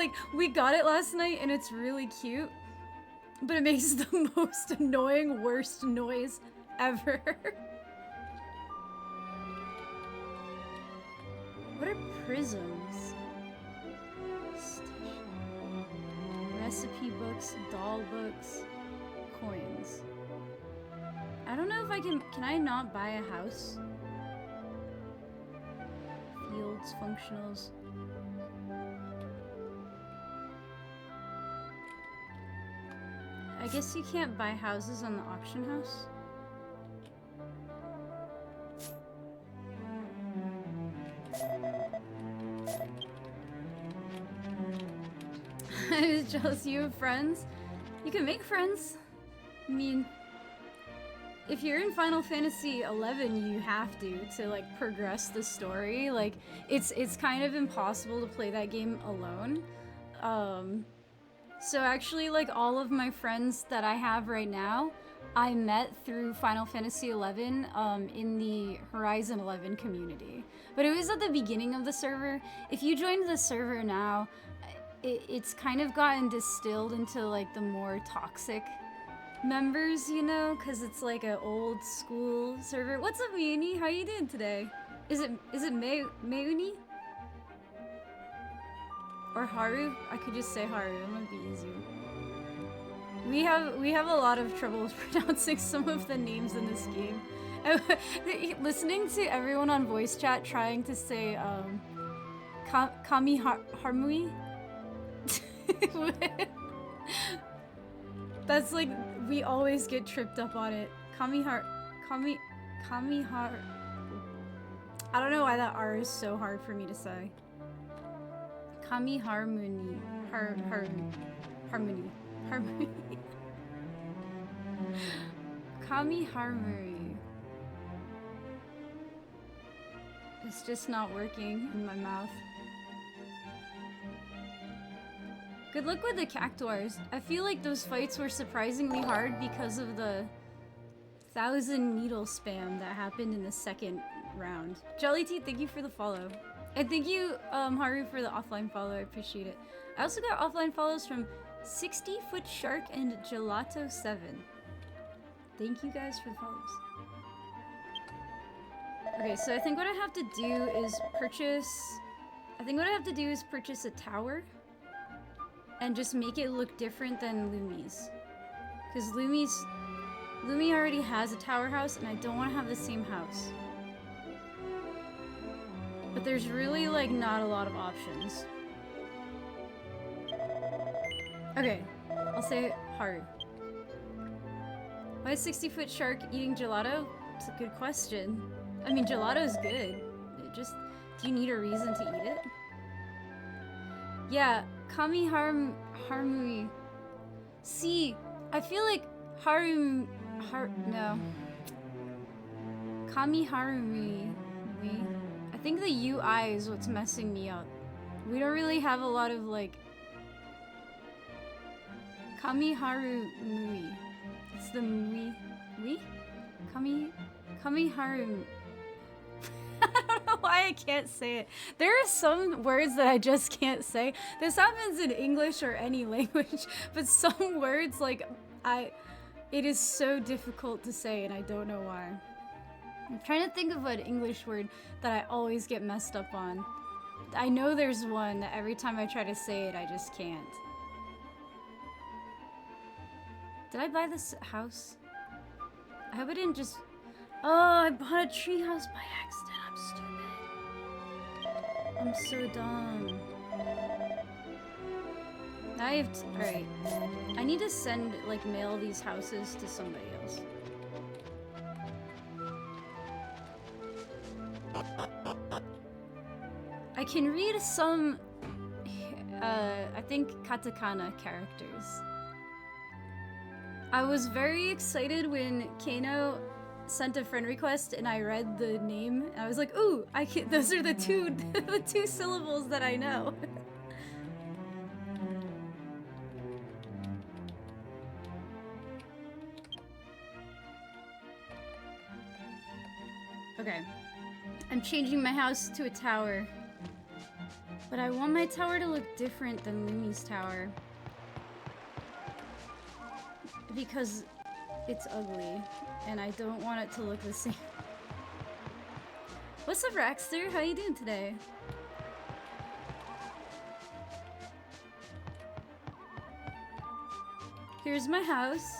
like, we got it last night and it's really cute, but it makes the most annoying, worst noise ever. What are prisms? Recipe books, doll books, coins. I don't know if I can I not buy a house? Fields, functionals. I guess you can't buy houses on the auction house. I was jealous you have friends. You can make friends. I mean, if you're in Final Fantasy 11, you have to like progress the story. Like it's kind of impossible to play that game alone. So actually, like all of my friends that I have right now, I met through Final Fantasy 11 in the Horizon 11 community. But it was at the beginning of the server. If you joined the server now, it's kind of gotten distilled into like the more toxic members, you know, because it's like an old school server. What's up, Mayuni? How you doing today? Is it Mayuni? Or Haru? I could just say Haru, it might be easier. We have a lot of trouble pronouncing some of the names in this game. Listening to everyone on voice chat trying to say Kami Harmui. That's like, we always get tripped up on it. Kami Har. I don't know why that R is so hard for me to say. Kami Harmony. Harmony. Kami Harmony. It's just not working in my mouth. Good luck with the Cactuars. I feel like those fights were surprisingly hard because of the 1,000 needle spam that happened in the second round. Jelly Tea, thank you for the follow. And thank you, Haru, for the offline follow. I appreciate it. I also got offline follows from 60-Foot Shark and Gelato7. Thank you guys for the follows. Okay, so I think what I have to do is purchase a tower and just make it look different than Lumi's. Because Lumi already has a tower house and I don't want to have the same house. But there's really like not a lot of options. Okay, I'll say Haru. Why is 60-Foot Shark eating gelato? It's a good question. I mean, gelato's good. Do you need a reason to eat it? Yeah, Kami Harmui. See, I feel like no. Kami Harumi. I think the UI is what's messing me up. We don't really have a lot of like Kami Harumui. It's the Mui. Kami Harum. I don't know why I can't say it. There are some words that I just can't say. This happens in English or any language, but some words like it is so difficult to say and I don't know why. I'm trying to think of an English word that I always get messed up on. I know there's one that every time I try to say it, I just can't. Did I buy this house? I hope I didn't just... Oh, I bought a treehouse by accident. I'm stupid. I'm so dumb. Now I have to... Alright. I need to send, like, mail these houses to somebody else. I can read some... I think katakana characters. I was very excited when Kano sent a friend request and I read the name and I was like, ooh, those are the two the two syllables that I know. Okay. I'm changing my house to a tower. But I want my tower to look different than Lumi's tower. Because it's ugly, and I don't want it to look the same. What's up, Raxter? How you doing today? Here's my house.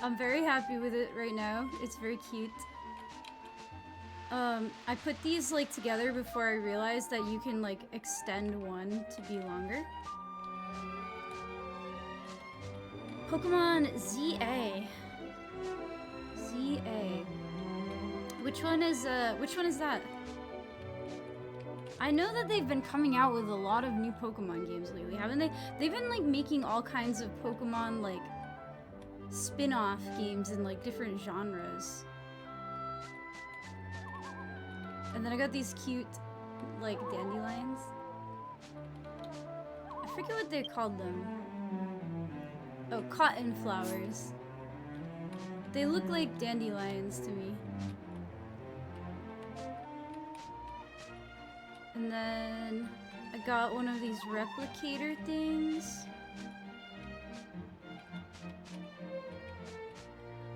I'm very happy with it right now. It's very cute. I put these like together before I realized that you can like extend one to be longer. Pokemon ZA. ZA. Which one is that? I know that they've been coming out with a lot of new Pokemon games lately, haven't they? They've been like making all kinds of Pokemon like spin-off games in like different genres. And then I got these cute like dandelions. I forget what they called them. Oh, cotton flowers. They look like dandelions to me. And then I got one of these replicator things.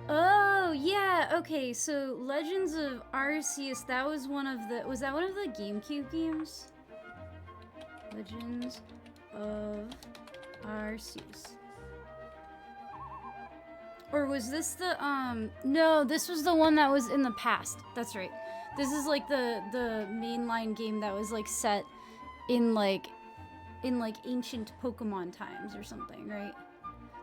Oh, yeah, okay, so Legends of Arceus, that was one of the, was that one of the GameCube games? Legends of Arceus. Or was this the, no, this was the one that was in the past. That's right. This is like the mainline game that was like set in like ancient Pokemon times or something, right?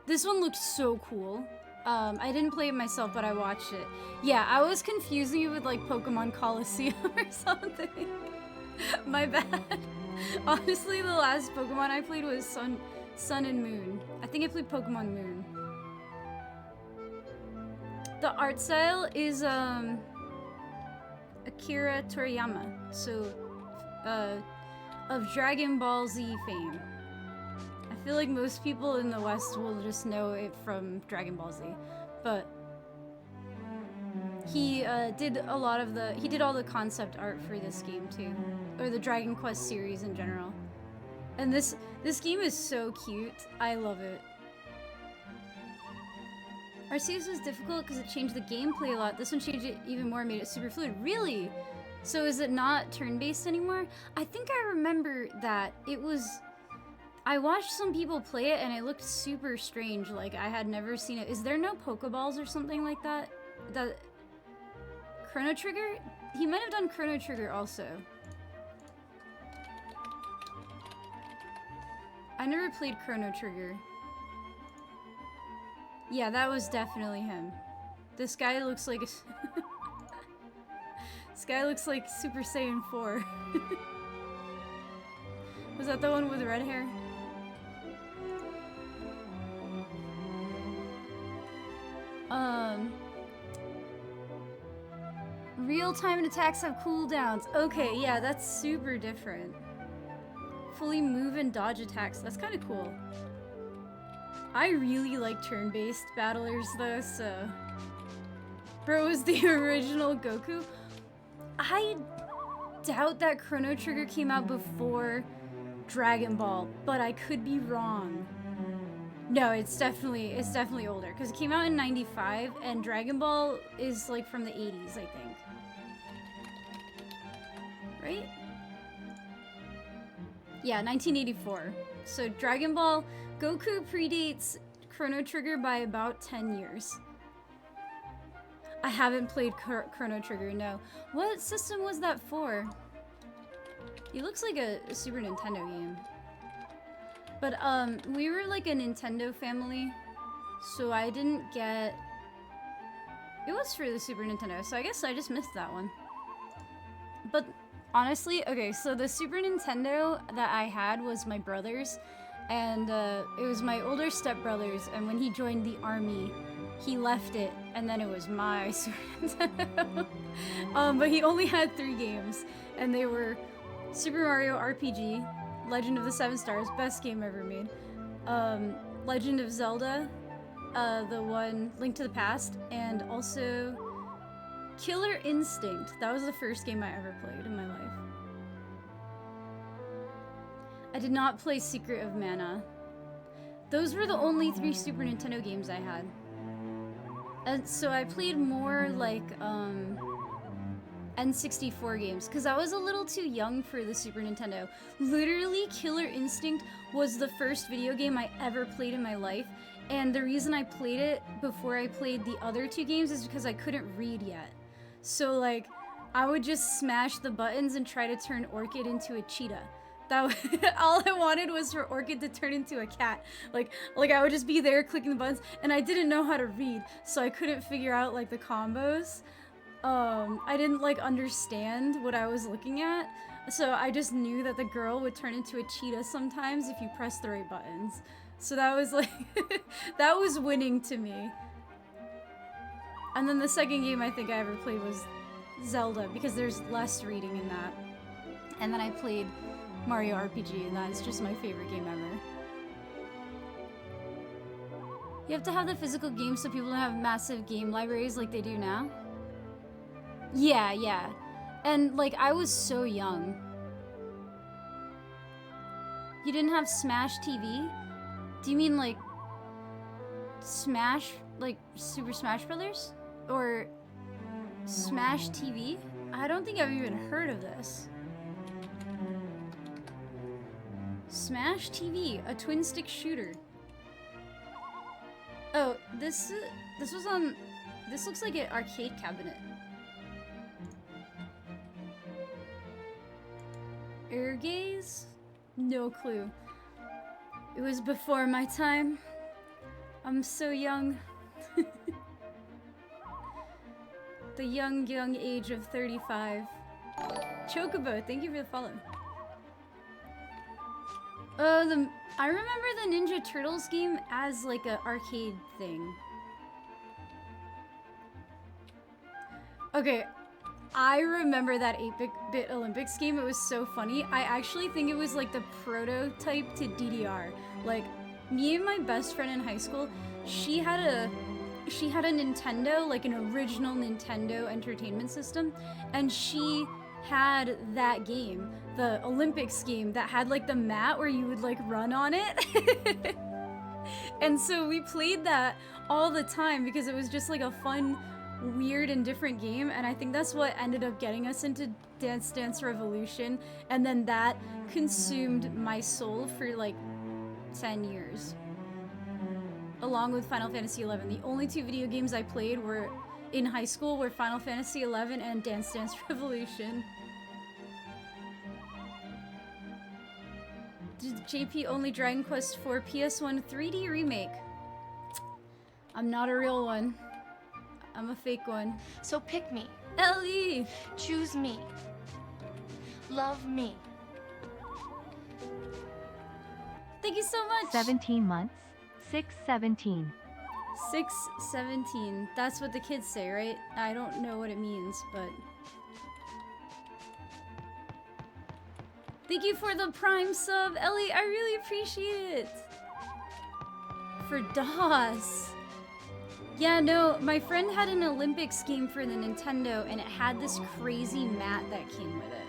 This one looked so cool. I didn't play it myself, but I watched it. Yeah, I was confusing it with like Pokemon Coliseum or something. My bad. Honestly, the last Pokemon I played was Sun and Moon. I think I played Pokemon Moon. The art style is Akira Toriyama, so of Dragon Ball Z fame. I feel like most people in the West will just know it from Dragon Ball Z, but he did all the concept art for this game too, or the Dragon Quest series in general. And this game is so cute. I love it. Arceus was difficult because it changed the gameplay a lot. This one changed it even more, made it super fluid. Really? So is it not turn-based anymore? I think I remember that it was... I watched some people play it and it looked super strange, like I had never seen it. Is there no Pokeballs or something like that? That Chrono Trigger? He might have done Chrono Trigger also. I never played Chrono Trigger. Yeah, that was definitely him. This guy looks like this guy looks like Super Saiyan 4. Was that the one with red hair? Real-time attacks have cooldowns. Okay, yeah, that's super different. Fully move and dodge attacks. That's kind of cool. I really like turn-based battlers though, so... Bro was the original Goku. I doubt that Chrono Trigger came out before Dragon Ball, but I could be wrong. No, it's definitely older, because it came out in 95, and Dragon Ball is like from the 80s, I think. Right? Yeah, 1984. So Dragon Ball, Goku predates Chrono Trigger by about 10 years. I haven't played Chrono Trigger, no. What system was that for? It looks like a Super Nintendo game. But, we were like a Nintendo family, so I didn't get... It was for the Super Nintendo, so I guess I just missed that one. But, honestly, okay, so the Super Nintendo that I had was my brother's, and, it was my older stepbrother's, and when he joined the army, he left it, and then it was my Super Nintendo. But he only had 3 games, and they were Super Mario RPG, Legend of the Seven Stars, best game ever made. Legend of Zelda, the one Link to the Past, and also Killer Instinct. That was the first game I ever played in my life. I did not play Secret of Mana. Those were the only 3 Super Nintendo games I had. And so I played more like N64 games because I was a little too young for the Super Nintendo. Literally, Killer Instinct was the first video game I ever played in my life, and the reason I played it before I played the other 2 games is because I couldn't read yet. So like, I would just smash the buttons and try to turn Orchid into a cheetah. That all I wanted was for Orchid to turn into a cat. Like I would just be there clicking the buttons, and I didn't know how to read, so I couldn't figure out like the combos. I didn't like understand what I was looking at, so I just knew that the girl would turn into a cheetah sometimes if you press the right buttons. So that was like, that was winning to me. And then the second game I think I ever played was Zelda, because there's less reading in that. And then I played Mario RPG, and that's just my favorite game ever. You have to have the physical game so people don't have massive game libraries like they do now? Yeah. And like, I was so young. You didn't have Smash TV? Do you mean like Smash, like Super Smash Brothers? Or Smash TV? I don't think I've even heard of this. Smash TV, a twin stick shooter. Oh, this was on, this looks like an arcade cabinet. Ergaze? No clue. It was before my time. I'm so young. The young age of 35. Chocobo, thank you for the follow. I remember the Ninja Turtles game as like an arcade thing. Okay, I remember that 8-bit Olympics game. It was so funny. I actually think it was like the prototype to DDR. Like, me and my best friend in high school, she had a Nintendo, like an original Nintendo Entertainment System, and she had that game, the Olympics game that had like the mat where you would like run on it. And so we played that all the time because it was just like a fun, weird and different game, and I think that's what ended up getting us into Dance Dance Revolution, and then that consumed my soul for like 10 years. Along with Final Fantasy XI. The only 2 video games I played were in high school were Final Fantasy XI and Dance Dance Revolution. JP only Dragon Quest IV PS1 3D remake. I'm not a real one. I'm a fake one. So pick me. Ellie! Choose me. Love me. Thank you so much! 17 months. 617. 617. That's what the kids say, right? I don't know what it means, but... Thank you for the Prime sub, Ellie! I really appreciate it! For DOS! Yeah, no, my friend had an Olympics game for the Nintendo, and it had this crazy mat that came with it.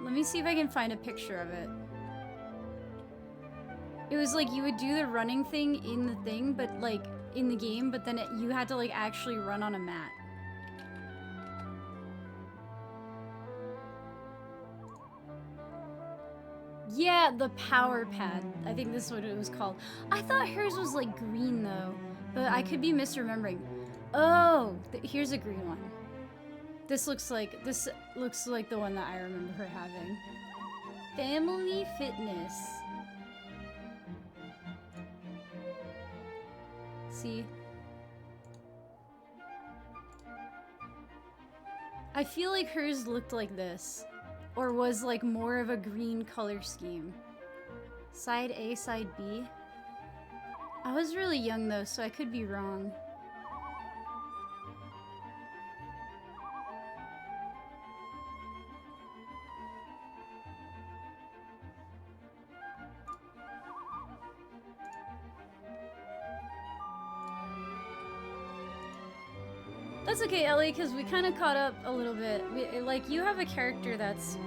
Let me see if I can find a picture of it. It was like you would do the running thing in the thing, but like in the game, but then you had to like actually run on a mat. Yeah, the power pad. I think this is what it was called. I thought hers was like green though, but I could be misremembering. Oh, here's a green one. This looks like the one that I remember her having. Family Fitness. See? I feel like hers looked like this. Or was like more of a green color scheme. Side A, side B. I was really young though, so I could be wrong. it's okay, Ellie, because we kind of caught up a little bit. Like, you have a character that's